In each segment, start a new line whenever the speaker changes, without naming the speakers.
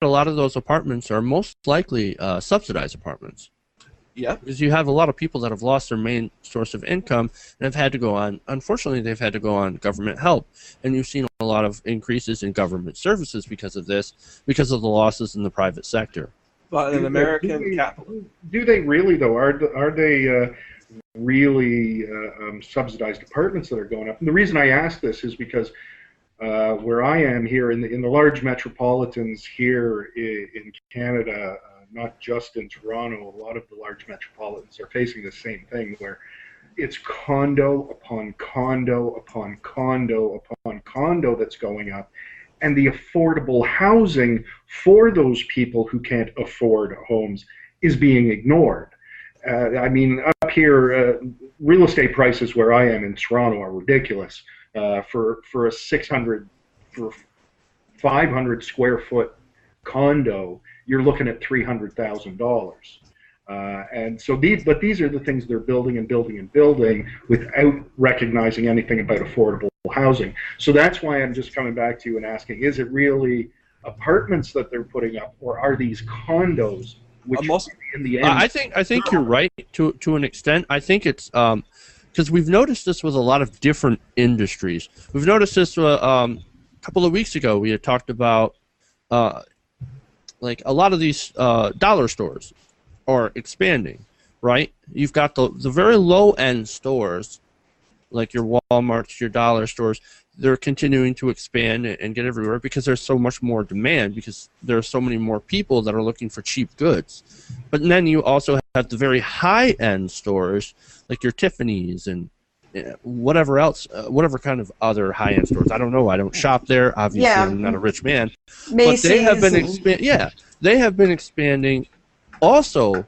a lot of those apartments are most likely subsidized apartments.
Yeah.
Because you have a lot of people that have lost their main source of income and have had to go on, unfortunately, they've had to go on government help. And you've seen a lot of increases in government services because of this, because of the losses in the private sector.
But in American capital.
Do they really, though? Are they really subsidized apartments that are going up? And the reason I ask this is because where I am here in the large metropolitans here in Canada, not just in Toronto, a lot of the large metropolitans are facing the same thing, where it's condo upon condo upon condo upon condo that's going up, and the affordable housing for those people who can't afford homes is being ignored. I mean, up here, real estate prices where I am in Toronto are ridiculous. For a 500 square foot condo, you're looking at $300,000. And so these are the things they're building and building and building without recognizing anything about affordable housing. So that's why I'm just coming back to you and asking, is it really apartments that they're putting up, or are these condos, which in the end...
I think you're right to an extent. I think it's because we've noticed this with a lot of different industries. We've noticed this a couple of weeks ago. We had talked about like a lot of these dollar stores are expanding, right? You've got the very low-end stores, like your Walmarts, your dollar stores. They're continuing to expand and get everywhere because there's so much more demand, because there are so many more people that are looking for cheap goods. But then you also have the very high-end stores, like your Tiffany's and whatever else, whatever kind of other high-end stores. I don't know. I don't shop there. Obviously, I'm not a rich man.
Macy's,
but they have been they have been expanding also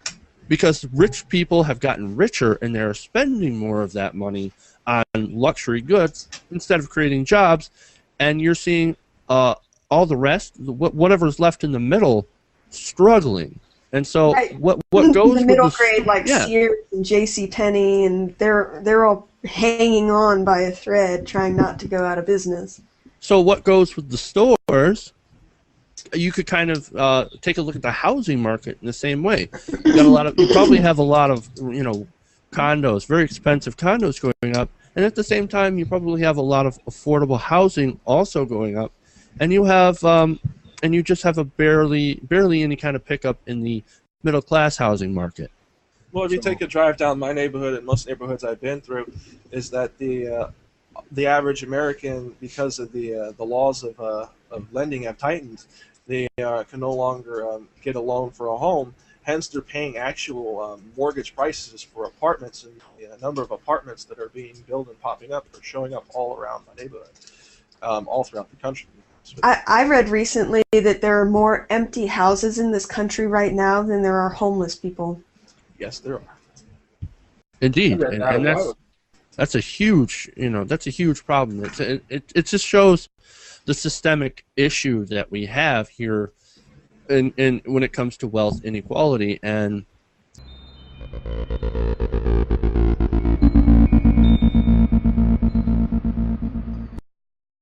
because rich people have gotten richer and they're spending more of that money on luxury goods instead of creating jobs, and you're seeing all the rest, whatever's left in the middle, struggling. And so what goes
the middle
with
grade, like Sears and J.C. Penney, and they're all hanging on by a thread, trying not to go out of business.
So what goes with the stores? You could kind of take a look at the housing market in the same way. You probably have a lot of condos, very expensive condos going up, and at the same time you probably have a lot of affordable housing also going up, and you have and you just have a barely any kind of pickup in the middle class housing market.
Well, if you take a drive down my neighborhood, and most neighborhoods I've been through, is that the average American, because of the laws of lending have tightened, they can no longer get a loan for a home. Hence, they're paying actual mortgage prices for apartments, and the number of apartments that are being built and popping up are showing up all around my neighborhood, all throughout the country.
I read recently that there are more empty houses in this country right now than there are homeless people.
Yes, there are.
Indeed, and that's a huge problem. It just shows the systemic issue that we have here in when it comes to wealth inequality. And